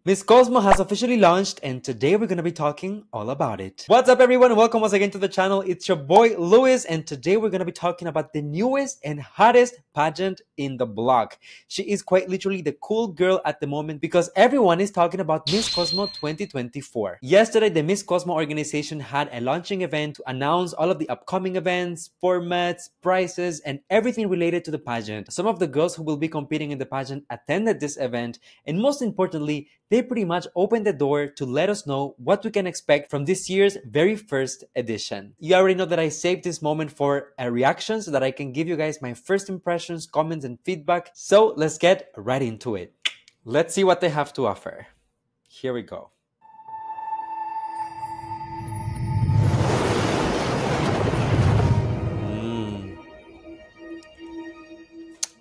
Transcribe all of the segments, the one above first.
Miss Cosmo has officially launched, and today we're going to be talking all about it. What's up, everyone? Welcome once again to the channel. It's your boy, Luis, and today we're going to be talking about the newest and hottest pageant in the block. She is quite literally the cool girl at the moment because everyone is talking about Miss Cosmo 2024. Yesterday, the Miss Cosmo organization had a launching event to announce all of the upcoming events, formats, prizes, and everything related to the pageant. Some of the girls who will be competing in the pageant attended this event, and most importantly, they pretty much opened the door to let us know what we can expect from this year's very first edition. You already know that I saved this moment for a reaction so that I can give you guys my first impressions, comments, and feedback. So let's get right into it. Let's see what they have to offer. Here we go.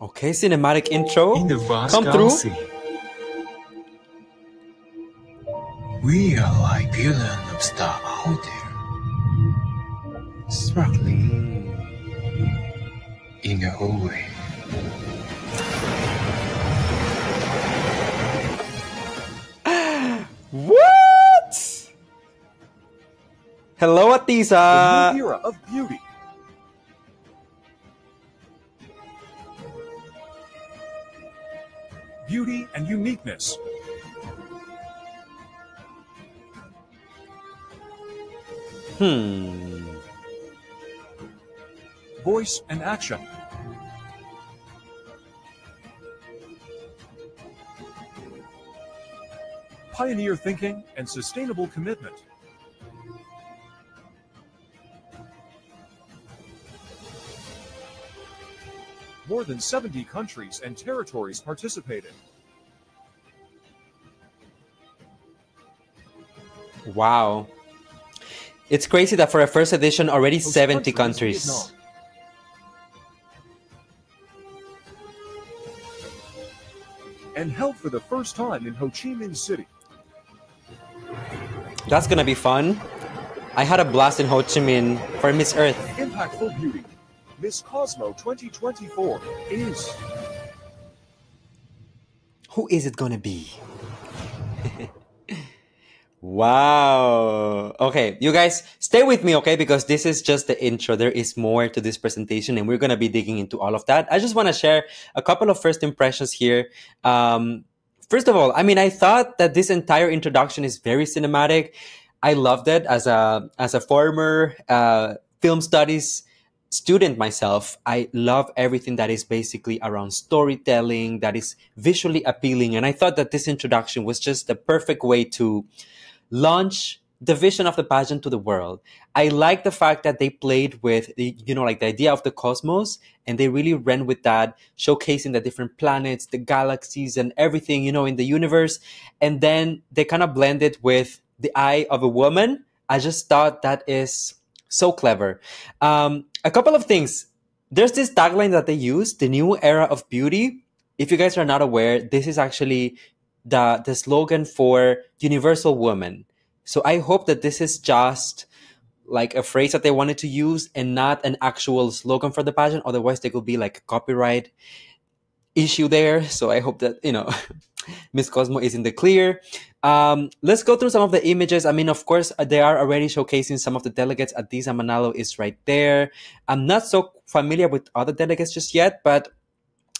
Okay, cinematic intro. In the vast Come galaxy, through. we are like billions of stars out there, sparkling in their own way. What? Hello, The Atisa. new era of beauty. Beauty and uniqueness. Voice and action. Pioneer thinking and sustainable commitment. More than 70 countries and territories participated. Wow. It's crazy that for a first edition, already Host 70 countries, countries. Vietnam. And held for the first time in Ho Chi Minh City. That's gonna be fun. I had a blast in Ho Chi Minh for Miss Earth. Impactful beauty. Miss Cosmo 2024 is Who is it gonna be? Wow. Okay, you guys, stay with me, okay? Because this is just the intro. There is more to this presentation, and we're gonna be digging into all of that. I just want to share a couple of first impressions here. First of all, I mean, I thought that this entire introduction is very cinematic. I loved it as a former film studies student myself. I love everything that is basically around storytelling, that is visually appealing, and I thought that this introduction was just the perfect way to launch the vision of the pageant to the world. I like the fact that they played with the, like the idea of the cosmos, and they really ran with that, showcasing the different planets, the galaxies, and everything, in the universe. And then they kind of blended with the eye of a woman. I just thought that is so clever. A couple of things. There's this tagline that they use, the new era of beauty. If you guys are not aware, this is actually the slogan for Universal Woman. So I hope that this is just like a phrase that they wanted to use and not an actual slogan for the pageant. Otherwise, there could be like a copyright issue there. So I hope that, Miss Cosmo is in the clear. Let's go through some of the images. I mean, of course, they are already showcasing some of the delegates. Atisa Manalo is right there. I'm not so familiar with other delegates just yet, but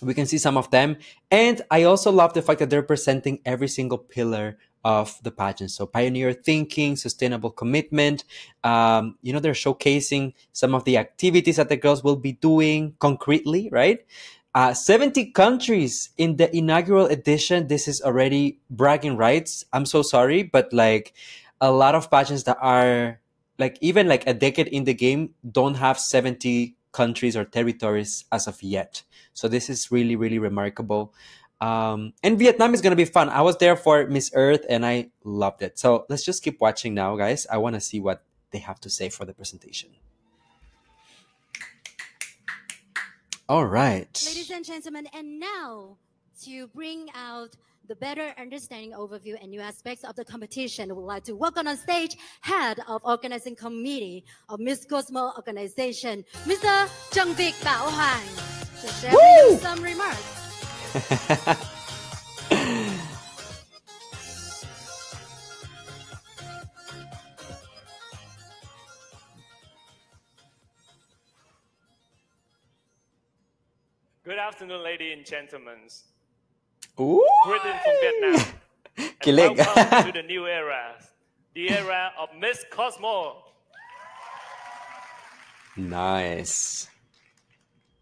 we can see some of them. And I also love the fact that they're presenting every single pillar of the pageant. So pioneer thinking, sustainable commitment. They're showcasing some of the activities that the girls will be doing concretely, right? 70 countries in the inaugural edition. This is already bragging rights. I'm so sorry, but like a lot of pageants that are like even like a decade in the game don't have 70 countries or territories as of yet. So this is really, really remarkable. And Vietnam is going to be fun. I was there for Miss Earth and I loved it. So let's just keep watching now, guys. I want to see what they have to say for the presentation. All right. Ladies and gentlemen, and now to bring out the better understanding, overview, and new aspects of the competition, we would like to welcome on stage Head of Organizing Committee of Miss Cosmo Organization, Mr. Jung Vic Bao Han, to share with you some remarks. Good afternoon, ladies and gentlemen. Ooh. Greetings from Vietnam. And Kilig. welcome to the new era, the era of Miss Cosmo. Nice.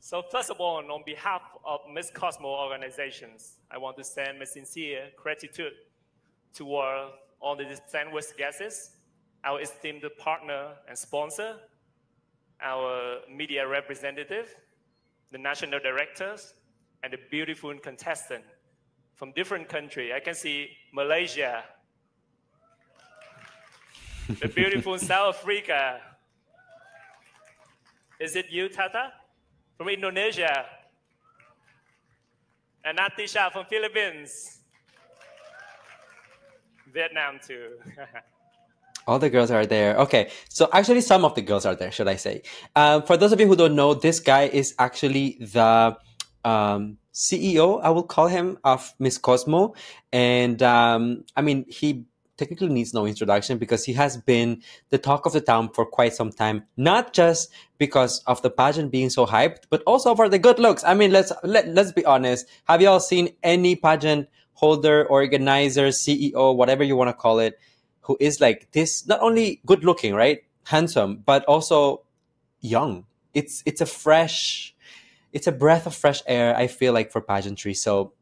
So first of all, on behalf of Miss Cosmo organizations, I want to send my sincere gratitude toward all the distinguished guests, our esteemed partner and sponsor, our media representative, the national directors, and the beautiful contestant from different countries. I can see Malaysia, the beautiful South Africa. Is it you, Tata? From Indonesia. And Natisha from Philippines. Vietnam too. All the girls are there. Okay, so actually some of the girls are there, should I say. For those of you who don't know, this guy is actually the CEO, I will call him, of Miss Cosmo. And I mean, he technically needs no introduction because he has been the talk of the town for quite some time, not just because of the pageant being so hyped, but also for the good looks. I mean, let's be honest. Have you all seen any pageant holder, organizer, CEO, whatever you want to call it, who is like this, not only good looking, right? Handsome, but also young. It's a breath of fresh air, I feel like, for pageantry. So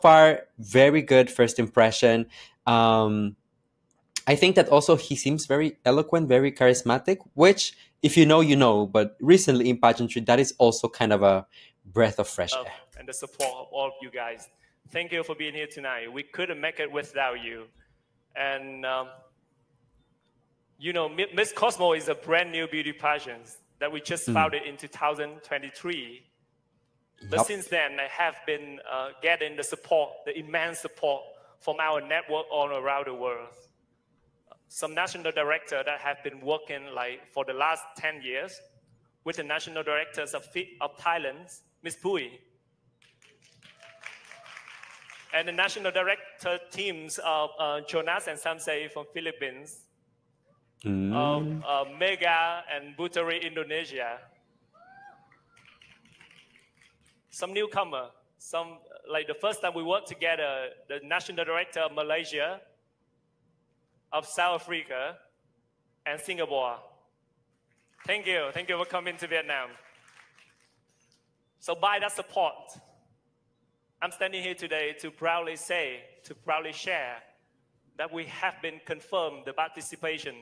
far, very good first impression. I think that also he seems very eloquent, very charismatic, which if you know, you know, but recently in pageantry, that is also kind of a breath of fresh air. And the support of all of you guys. Thank you for being here tonight. We couldn't make it without you. And, you know, Miss Cosmo is a brand new beauty pageant that we just founded in 2023. But since then, I have been getting the support, the immense support from our network all around the world. Some national directors that have been working like for the last 10 years with the national directors of Thailand, Miss Pui, and the national director teams of Jonas and Samsei from Philippines, of Mega and Buteri, Indonesia. Some newcomer, some like the first time we worked together, the national director of Malaysia, of South Africa, and Singapore. Thank you for coming to Vietnam. So by that support, I'm standing here today to proudly share that we have been confirmed the participation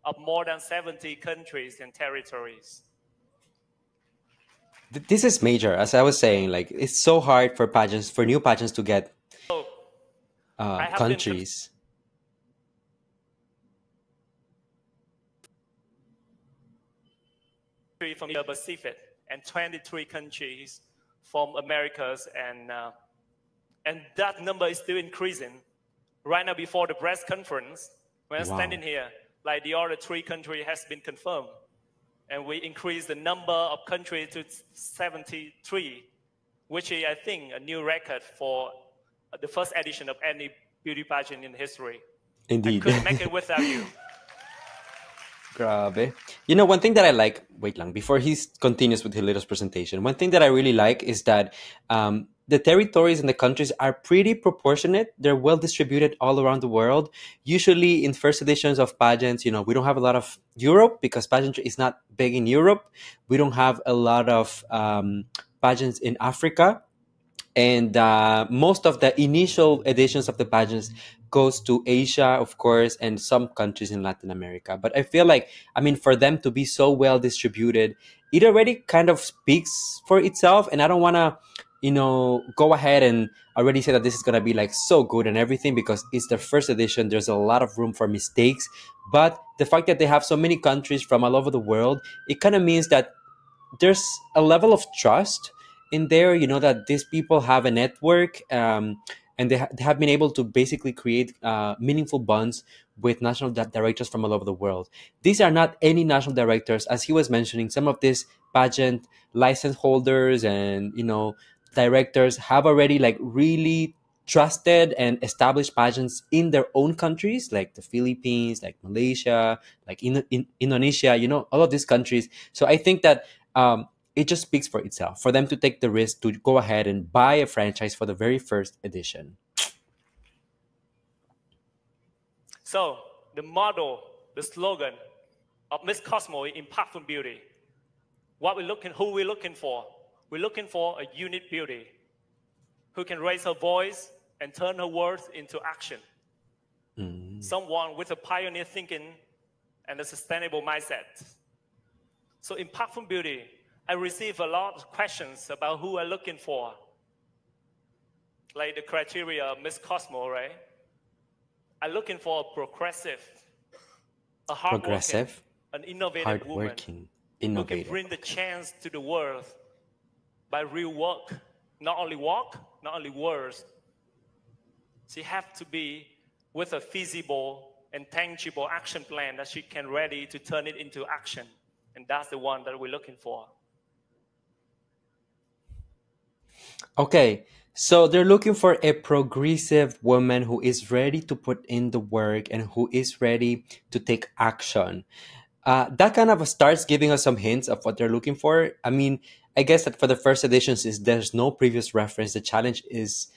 of more than 70 countries and territories. This is major, as I was saying. Like, it's so hard for pageants, for new pageants, to get countries. From the Pacific and 23 countries from Americas, and that number is still increasing. Right now, before the press conference, when I'm standing here, like the other 3 countries has been confirmed. And we increased the number of countries to 73, which is, I think, a new record for the first edition of any beauty pageant in history. Indeed. I couldn't make it without you. Grabe. You know, one thing that I like, wait lang, before he continues with Hilito's presentation, one thing that I really like is that the territories and the countries are pretty proportionate. They're well distributed all around the world. Usually in first editions of pageants, you know, we don't have a lot of Europe because pageantry is not big in Europe. We don't have a lot of pageants in Africa. And most of the initial editions of the pageants goes to Asia, of course, and some countries in Latin America. But I feel like, I mean, for them to be so well distributed, it already kind of speaks for itself. And I don't want to, you know, go ahead and already say that this is going to be like so good and everything because it's the first edition. There's a lot of room for mistakes. But the fact that they have so many countries from all over the world, it kind of means that there's a level of trust in there, you know, that these people have a network and they have been able to basically create meaningful bonds with national directors from all over the world. These are not any national directors. As he was mentioning, some of these pageant license holders and, you know, directors have already like really trusted and established pageants in their own countries, like the Philippines, like Malaysia, like in Indonesia, you know, all of these countries. So I think that it just speaks for itself for them to take the risk to go ahead and buy a franchise for the very first edition. So the model, the slogan of Miss Cosmo is impactful beauty. Who we're looking for? We're looking for a unique beauty who can raise her voice and turn her words into action. Someone with a pioneer thinking and a sustainable mindset. So impactful beauty, I receive a lot of questions about who I'm looking for. Like the criteria of Miss Cosmo, right? I'm looking for a progressive, a hardworking, an innovative woman who can bring the chance to the world by real work. Not only walk, not only words. She has to be with a feasible and tangible action plan that she can ready to turn it into action. And that's the one that we're looking for. Okay, so they're looking for a progressive woman who is ready to put in the work and who is ready to take action. That kind of starts giving us some hints of what they're looking for. I mean, I guess that for the first editions, is there's no previous reference. The challenge is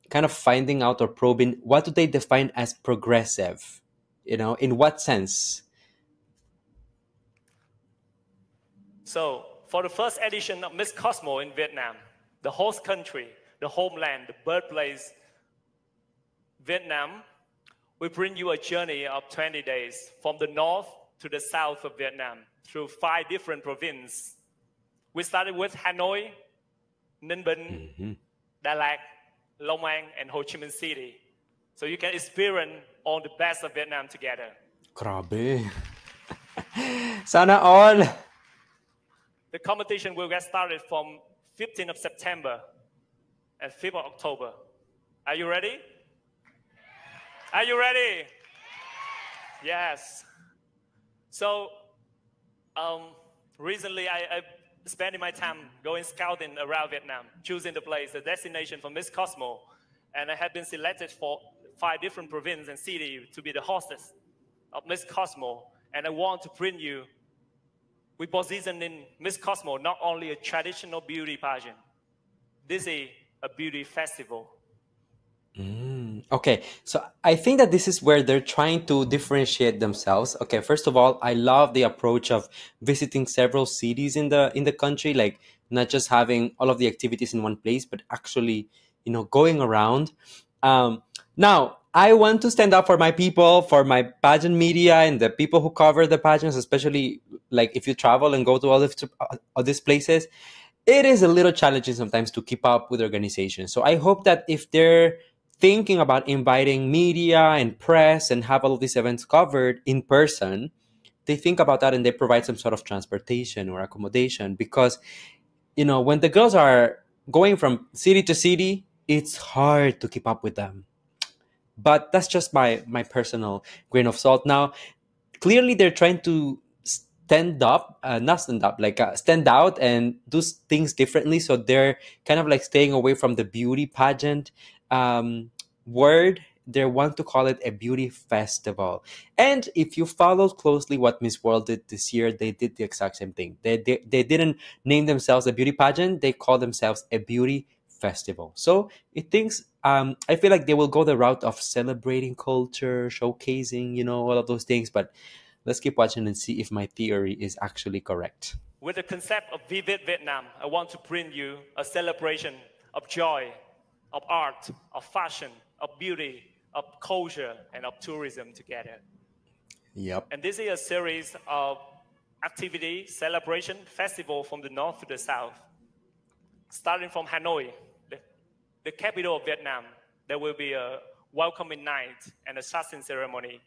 kind of finding out or probing what do they define as progressive? You know, in what sense? So for the first edition of Miss Cosmo in Vietnam, the host country, the homeland, the birthplace, Vietnam, we bring you a journey of 20 days from the north to the south of Vietnam through 5 different provinces. We started with Hanoi, Ninh Bình, Đà Lạt, Long An, and Ho Chi Minh City. So you can experience all the best of Vietnam together. Grabe. Sana all. The competition will get started from 15th of September and 5th of October. Are you ready? Are you ready? Yes. So recently I spending my time going scouting around Vietnam, choosing the place, the destination for Miss Cosmo. And I have been selected for 5 different provinces and cities to be the hostess of Miss Cosmo. And I want to bring you, we position in Miss Cosmo not only a traditional beauty pageant. This is a beauty festival. Okay, so I think that this is where they're trying to differentiate themselves. Okay, first of all, I love the approach of visiting several cities in the country, like not just having all of the activities in one place, but actually, you know, going around. Now, I want to stand up for my people, for my pageant media, and the people who cover the pageants, especially like if you travel and go to all these places. It is a little challenging sometimes to keep up with organizations. So I hope that if they're thinking about inviting media and press and have all of these events covered in person, they think about that and they provide some sort of transportation or accommodation, because, you know, when the girls are going from city to city, it's hard to keep up with them. But that's just my personal grain of salt. Now, clearly they're trying to stand up, not stand up, like stand out and do things differently. So they're kind of like staying away from the beauty pageant word. They want to call it a beauty festival. And if you followed closely what Miss World did this year, they did the exact same thing. They didn't name themselves a beauty pageant. They called themselves a beauty festival. So it thinks, I feel like they will go the route of celebrating culture, showcasing, you know, all of those things. But let's keep watching and see if my theory is actually correct. With the concept of Vivid Vietnam, I want to bring you a celebration of joy, of art, of fashion, of beauty, of culture, and of tourism together. Yep. And this is a series of activity, celebration, festival from the north to the south. Starting from Hanoi, the capital of Vietnam, there will be a welcoming night and a shasting ceremony.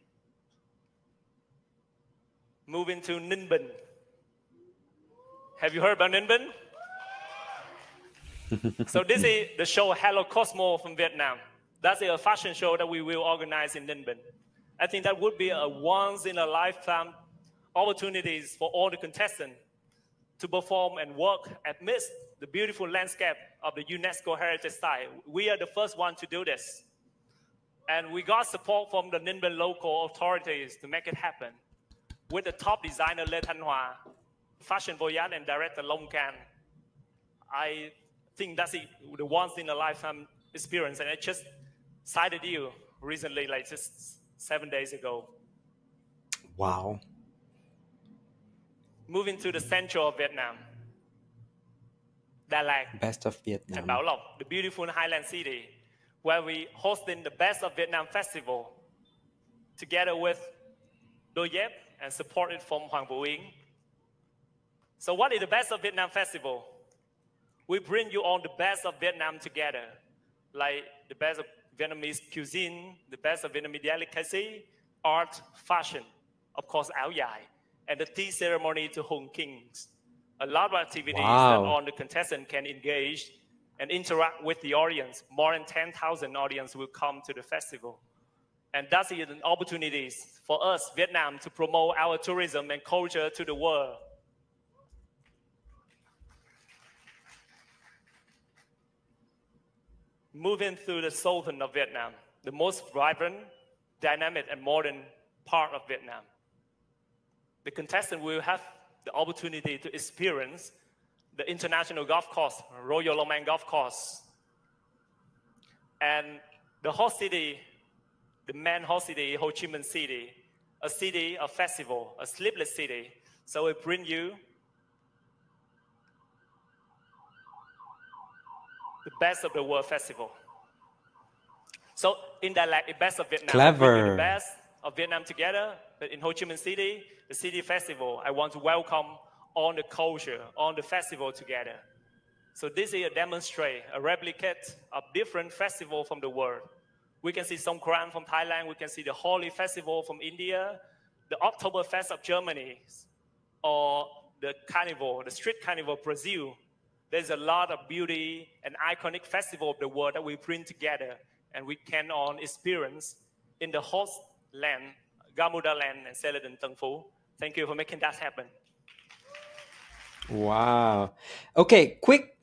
Moving to Ninh Bình. Have you heard about Ninh Bình? So this is the show Hello Cosmo from Vietnam. That's a fashion show that we will organize in Ninh Bình. I think that would be a once-in-a-lifetime opportunities for all the contestants to perform and work amidst the beautiful landscape of the UNESCO Heritage Site. We are the first one to do this. And we got support from the Ninh Bình local authorities to make it happen. With the top designer, Le Thanh Hoa, Fashion Voyage and director Long Can. I think that's the once in a lifetime experience, and I just signed a deal recently, like just 7 days ago. Wow. Moving to the central of Vietnam, Đà Lạt Best of and Vietnam. Bảo Lộc, the beautiful highland city, where we hosting the Best of Vietnam festival together with Đôi Dép and supported from Hoàng Vũ Yến. So what is the Best of Vietnam festival? We bring you all the best of Vietnam together, like the best of Vietnamese cuisine, the best of Vietnamese delicacy, art, fashion, of course, áo dài, and the tea ceremony to Hùng Kings. A lot of activities that all the contestants can engage and interact with the audience. More than 10,000 audience will come to the festival. And that's an opportunity for us, Vietnam, to promote our tourism and culture to the world. Moving through the southern of Vietnam, the most vibrant, dynamic, and modern part of Vietnam. The contestant will have the opportunity to experience the international golf course, Royal Long Man Golf Course. And the host city, the main host city, Ho Chi Minh City, a city, a festival, a sleepless city. So we bring you the Best of the World Festival. So in Đà Lạt, the Best of Vietnam. Clever. Bring you the best of Vietnam together. But in Ho Chi Minh City, the city festival, I want to welcome all the culture, all the festival together. So this is a demonstrate, a replicate of different festival from the world. We can see Songkran from Thailand. We can see the Holi Festival from India, the Oktoberfest of Germany, or the Carnival, the Street Carnival of Brazil. There's a lot of beauty and iconic festival of the world that we bring together and we can all experience in the host land, Gamuda land and Seladen Tân Phú. Thank you for making that happen. Wow. Okay, quick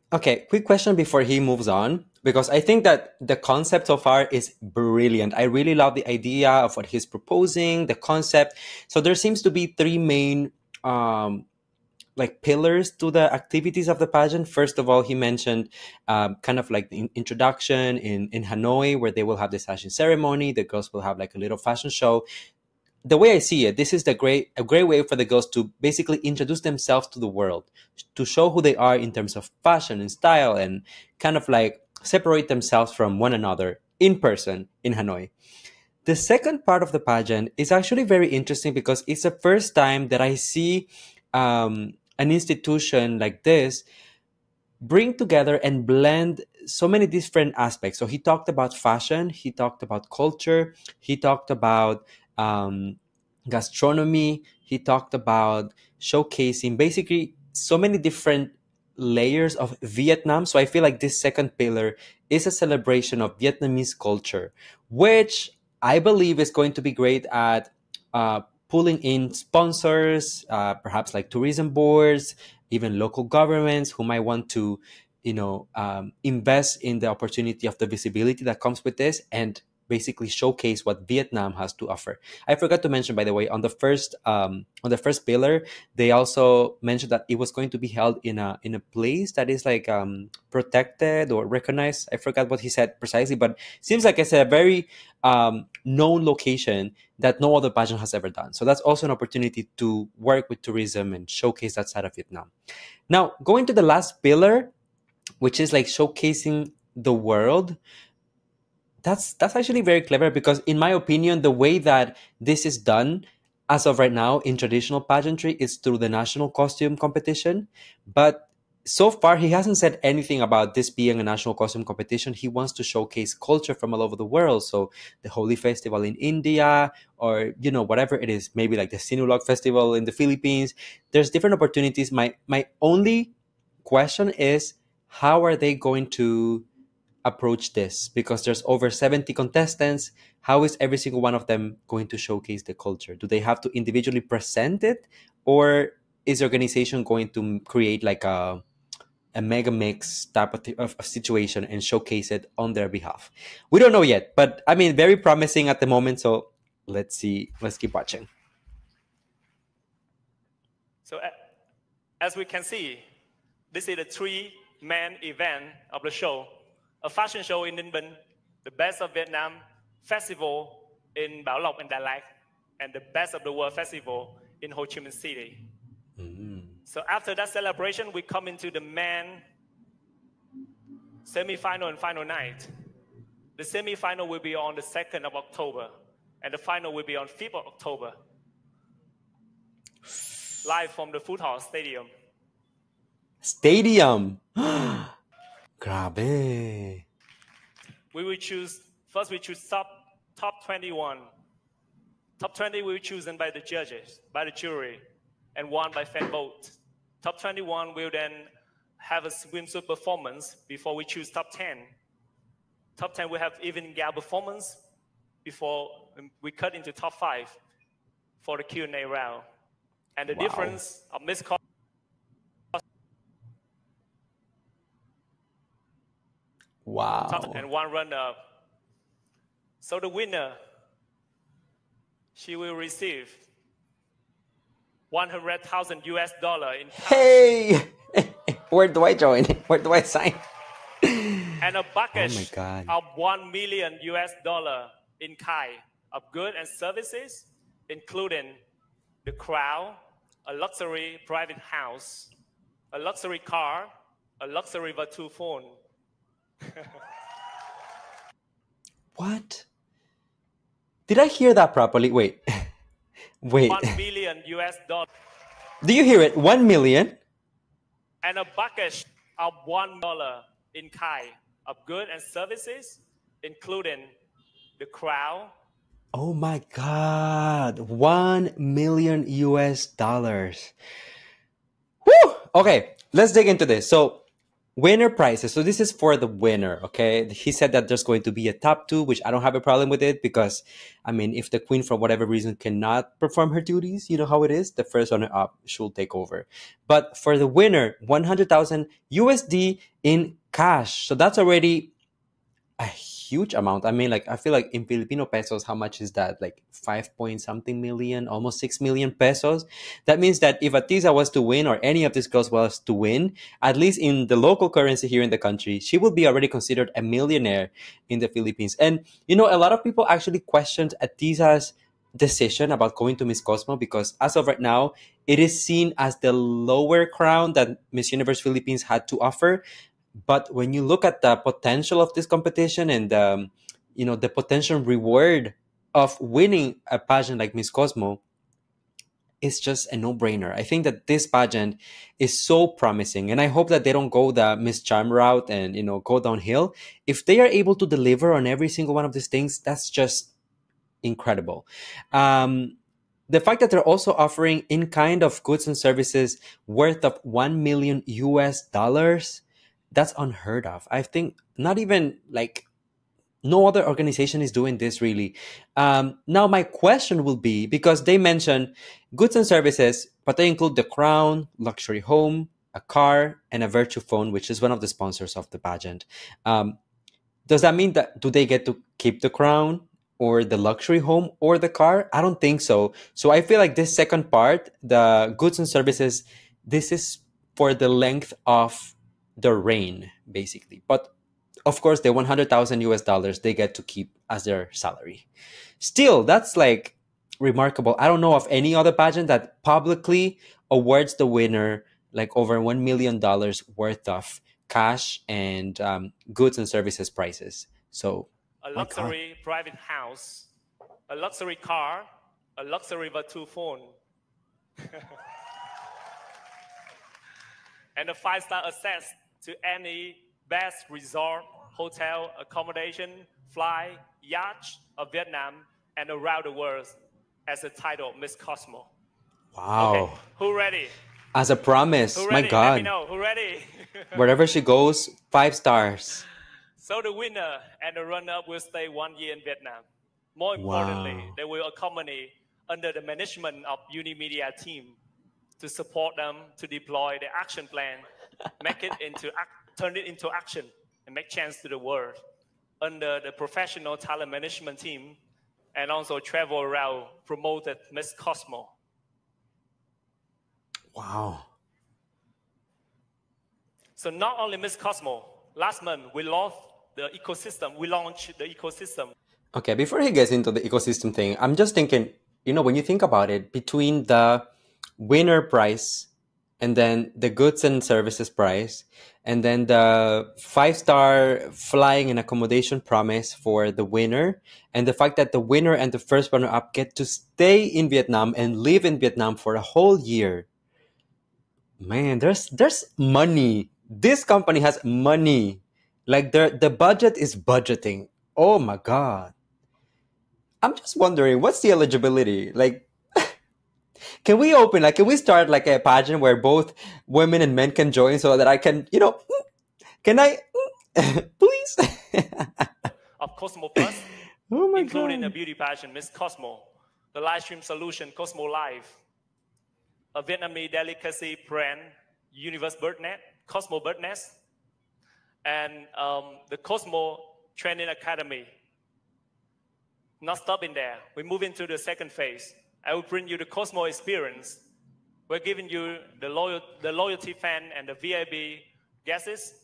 question before he moves on, because I think that the concept so far is brilliant. I really love the idea of what he's proposing, the concept. So there seems to be three main like pillars to the activities of the pageant. First of all, he mentioned kind of like the introduction in Hanoi, where they will have this fashion ceremony. The girls will have like a little fashion show. The way I see it, this is a great way for the girls to basically introduce themselves to the world, to show who they are in terms of fashion and style, and kind of like separate themselves from one another in person in Hanoi. The second part of the pageant is actually very interesting because it's the first time that I see an institution like this bring together and blend so many different aspects. So he talked about fashion, he talked about culture, he talked about gastronomy, he talked about showcasing basically so many different layers of Vietnam. So I feel like this second pillar is a celebration of Vietnamese culture, which I believe is going to be great at pulling in sponsors, perhaps like tourism boards, even local governments who might want to, invest in the opportunity of the visibility that comes with this and basically showcase what Vietnam has to offer. I forgot to mention, by the way, on the first pillar, they also mentioned that it was going to be held in a place that is like protected or recognized. I forgot what he said precisely, but seems like it's a very known location that no other pageant has ever done. So that's also an opportunity to work with tourism and showcase that side of Vietnam. Now, going to the last pillar, which is like showcasing the world. That's actually very clever because, in my opinion, the way that this is done as of right now in traditional pageantry is through the national costume competition. But so far, he hasn't said anything about this being a national costume competition. He wants to showcase culture from all over the world. So the Holi Festival in India, or, whatever it is, maybe like the Sinulog Festival in the Philippines. There's different opportunities. My only question is, how are they going to approach this? Because there's over 70 contestants. How is every single one of them going to showcase the culture? Do they have to individually present it, or is the organization going to create like a mega mix type of situation and showcase it on their behalf? We don't know yet, but I mean, very promising at the moment. So let's see. Let's keep watching. So as we can see, this is the three-man event of the show. A fashion show in Ninh Bình, the Best of Vietnam Festival in Bảo Lộc and Đà Lạt, and the Best of the World Festival in Ho Chi Minh City. So after that celebration, we come into the men semi-final and final night. The semi-final will be on the 2nd of October, and the final will be on 5th of October. Live from the Food Hall Stadium. Stadium! Grabe. We will choose, first we choose top 21. Top 20 will be chosen by the judges, by the jury, and won by fan vote. Top 21 will then have a swimsuit performance before we choose top 10. Top 10 will have evening gala performance before we cut into top 5 for the Q&A round. And the difference of Miss Cosmo. Wow. And one runner-up. So the winner, she will receive $100,000 in cash. Hey! Where do I join? Where do I sign? And a package of $1 million in kind of goods and services, including the crown, a luxury private house, a luxury car, a luxury virtual phone. What? Did I hear that properly? Wait. Wait. $1 million. Do you hear it? 1 million? And a package of $1 in kind of goods and services, including the crown. Oh my God. 1 million US dollars. Woo! Okay, let's dig into this. So, winner prizes. So this is for the winner, okay? He said that there's going to be a top 2, which I don't have a problem with it because, I mean, if the queen, for whatever reason, cannot perform her duties, you know how it is, the first runner up should take over. But for the winner, 100,000 USD in cash. So that's already a huge amount. I mean, like, I feel like in Filipino pesos, how much is that? Like 5 point something million, almost 6 million pesos. That means that if Atiza was to win, or any of these girls was to win, at least in the local currency here in the country, she would be already considered a millionaire in the Philippines. And, you know, a lot of people actually questioned Atiza's decision about going to Miss Cosmo because as of right now, it is seen as the lower crown that Miss Universe Philippines had to offer. But when you look at the potential of this competition and you know, the potential reward of winning a pageant like Miss Cosmo, it's just a no-brainer. I think that this pageant is so promising, and I hope that they don't go the Miss Charm route and, you know, go downhill. If they are able to deliver on every single one of these things, that's just incredible. The fact that they're also offering in kind of goods and services worth of 1 million US dollars, that's unheard of. I think not even like no other organization is doing this really. Now my question will be, because they mention goods and services, but they include the crown, luxury home, a car, and a virtual phone, which is one of the sponsors of the pageant. Does that mean that do they get to keep the crown or the luxury home or the car? I don't think so. So I feel like this second part, the goods and services, this is for the length of the reign, basically. But of course, the 100,000 US dollars they get to keep as their salary. Still, that's like remarkable. I don't know of any other pageant that publicly awards the winner like over $1 million worth of cash and goods and services prices. So a luxury private house, a luxury car, a luxury virtual phone, and a 5-star access to any best resort, hotel, accommodation, fly, yacht of Vietnam and around the world as the title Miss Cosmo. Wow. Okay, who ready? As a promise, Who my ready? God. Let me know. Who ready? Wherever she goes, 5 stars. So the winner and the runner-up will stay 1 year in Vietnam. More importantly, Wow. they will accompany under the management of Unimedia team to support them to deploy the action plan, turn it into action, and make change to the world under the professional talent management team, and also travel around promoted Miss Cosmo. Wow. So not only Miss Cosmo, last month we launched the ecosystem. We launched the ecosystem. Okay, before he gets into the ecosystem thing, I'm just thinking, when you think about it, between the winner price and then the goods and services price, and then the 5-star flying and accommodation promise for the winner, and the fact that the winner and the first runner-up get to stay in Vietnam and live in Vietnam for a whole year. Man, there's money. This company has money. Like the budget is budgeting. Oh my God. I'm just wondering, what's the eligibility? Like, can we start like a pageant where both women and men can join so that I can, can I, please? Of Cosmo Plus, Oh my including God. the beauty pageant Miss Cosmo, the live stream solution Cosmo Live, a Vietnamese delicacy brand, Universe Birdnet, Cosmo Birdnest, and the Cosmo Training Academy. Not stopping there, we move into the second phase. I will bring you the Cosmo experience. We're giving you the loyalty fan and the VIP guests,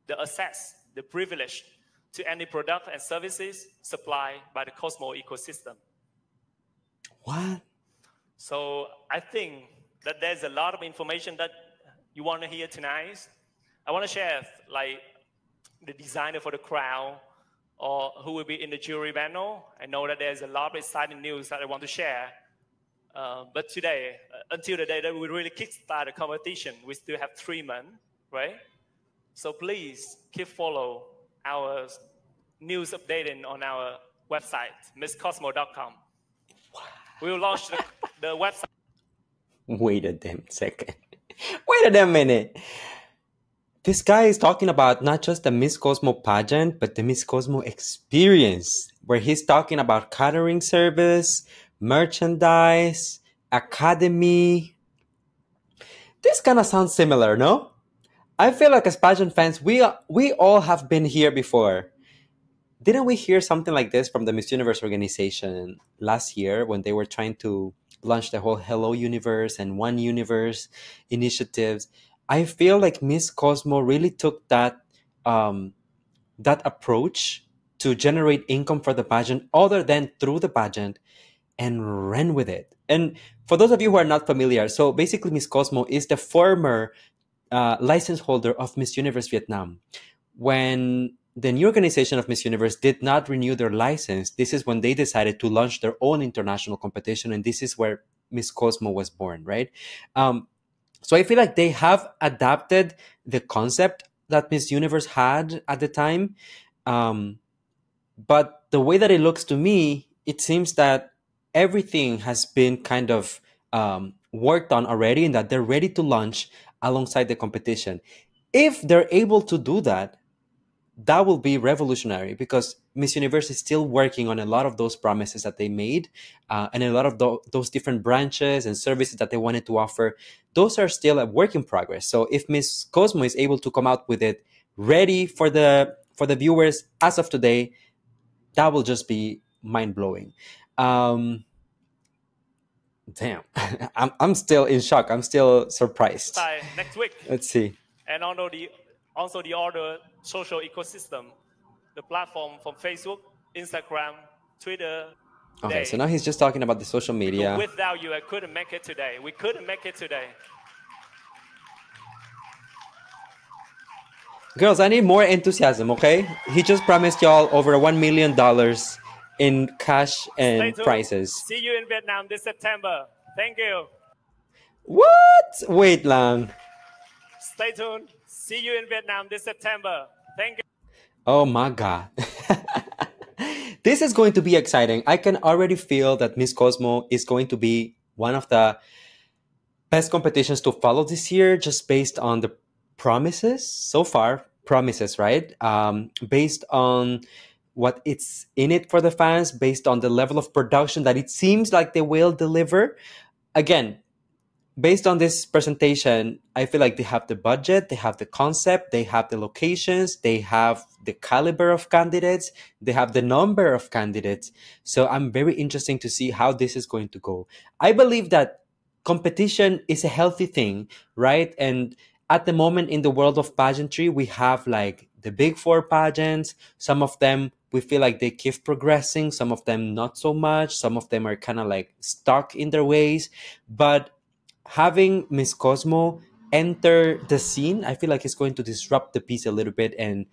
the access, the privilege to any product and services supplied by the Cosmo ecosystem. What? So I think that there's a lot of information that you want to hear tonight. I want to share like the designer for the crown or who will be in the jury panel. I know that there's a lot of exciting news that I want to share. But today, until the day that we really kickstart the competition, we still have 3 months, right? So please keep follow our news updating on our website, misscosmo.com. We will launch the website. Wait a damn second. Wait a damn minute. This guy is talking about not just the Miss Cosmo pageant, but the Miss Cosmo experience, where he's talking about catering service, merchandise, academy. This kind of sounds similar, no? I feel like as pageant fans, we all have been here before. Didn't we hear something like this from the Miss Universe organization last year when they were trying to launch the whole Hello Universe and One Universe initiatives? I feel like Miss Cosmo really took that approach to generate income for the pageant other than through the pageant and ran with it. And for those of you who are not familiar, so basically Miss Cosmo is the former license holder of Miss Universe Vietnam. When the new organization of Miss Universe did not renew their license, this is when they decided to launch their own international competition, and this is where Miss Cosmo was born, right? So I feel like they have adapted the concept that Miss Universe had at the time. But the way that it looks to me, it seems that everything has been kind of worked on already and that they're ready to launch alongside the competition. If they're able to do that, that will be revolutionary because Miss Universe is still working on a lot of those promises that they made and a lot of those different branches and services that they wanted to offer. Those are still a work in progress. So if Miss Cosmo is able to come out with it ready for the viewers as of today, that will just be mind-blowing. Damn, I'm still in shock. I'm still surprised. Next week. Let's see. And also the other social ecosystem, the platform from Facebook, Instagram, Twitter. Okay, so now he's just talking about the social media. Because without you, I couldn't make it today. We couldn't make it today. Girls, I need more enthusiasm, okay? He just promised y'all over $1 million in cash and prizes. See you in Vietnam this September. Thank you. What? Wait lang. Stay tuned. See you in Vietnam this September. Thank you. Oh my God. This is going to be exciting. I can already feel that Miss Cosmo is going to be one of the best competitions to follow this year just based on the promises so far. Promises, right? Based on what it's in it for the fans, based on the level of production that it seems like they will deliver. Again, based on this presentation, I feel like they have the budget, they have the concept, they have the locations, they have the caliber of candidates, they have the number of candidates. So I'm very interested to see how this is going to go. I believe that competition is a healthy thing, right? And at the moment in the world of pageantry, we have like the big four pageants. Some of them we feel like they keep progressing, some of them not so much, some of them are kind of like stuck in their ways. But having Miss Cosmo enter the scene, I feel like it's going to disrupt the piece a little bit and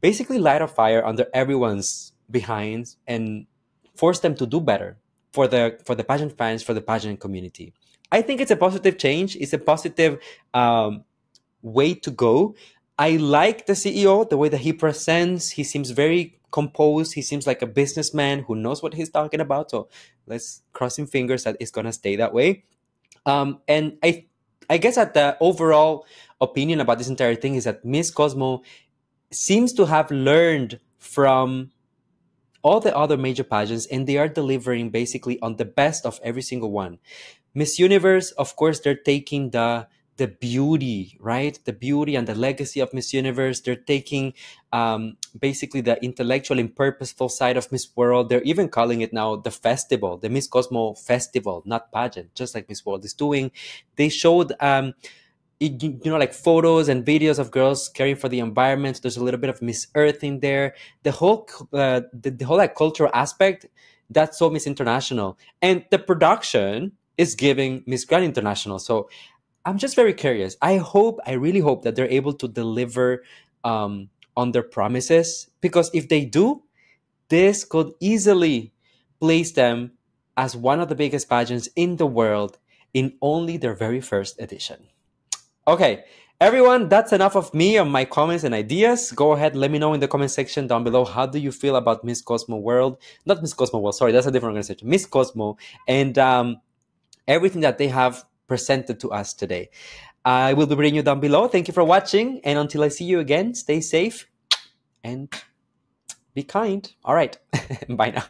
basically light a fire under everyone's behinds and force them to do better for the pageant fans, for the pageant community. I think it's a positive change. It's a positive way to go. I like the CEO, the way that he presents. He seems very composed. He seems like a businessman who knows what he's talking about. So let's cross him fingers that it's gonna stay that way. And I guess that the overall opinion about this entire thing is that Miss Cosmo seems to have learned from all the other major pageants, and they are delivering basically on the best of every single one. Miss Universe, of course, they're taking the beauty, right? The beauty and the legacy of Miss Universe. They're taking basically the intellectual and purposeful side of Miss World. They're even calling it now the festival, the Miss Cosmo Festival, not pageant, just like Miss World is doing. They showed like photos and videos of girls caring for the environment. There's a little bit of Miss Earth in there. The whole the whole like cultural aspect, that's so Miss International, and the production is giving Miss Grand International. So I'm just very curious. I really hope that they're able to deliver on their promises, because if they do, this could easily place them as one of the biggest pageants in the world in only their very first edition. Okay, everyone, that's enough of me and my comments and ideas. Go ahead, let me know in the comment section down below, how do you feel about Miss Cosmo World? Not Miss Cosmo World, sorry, that's a different organization. Miss Cosmo, and everything that they have presented to us today. I will be bringing you down below. Thank you for watching, and until I see you again, stay safe and be kind. All right, bye now.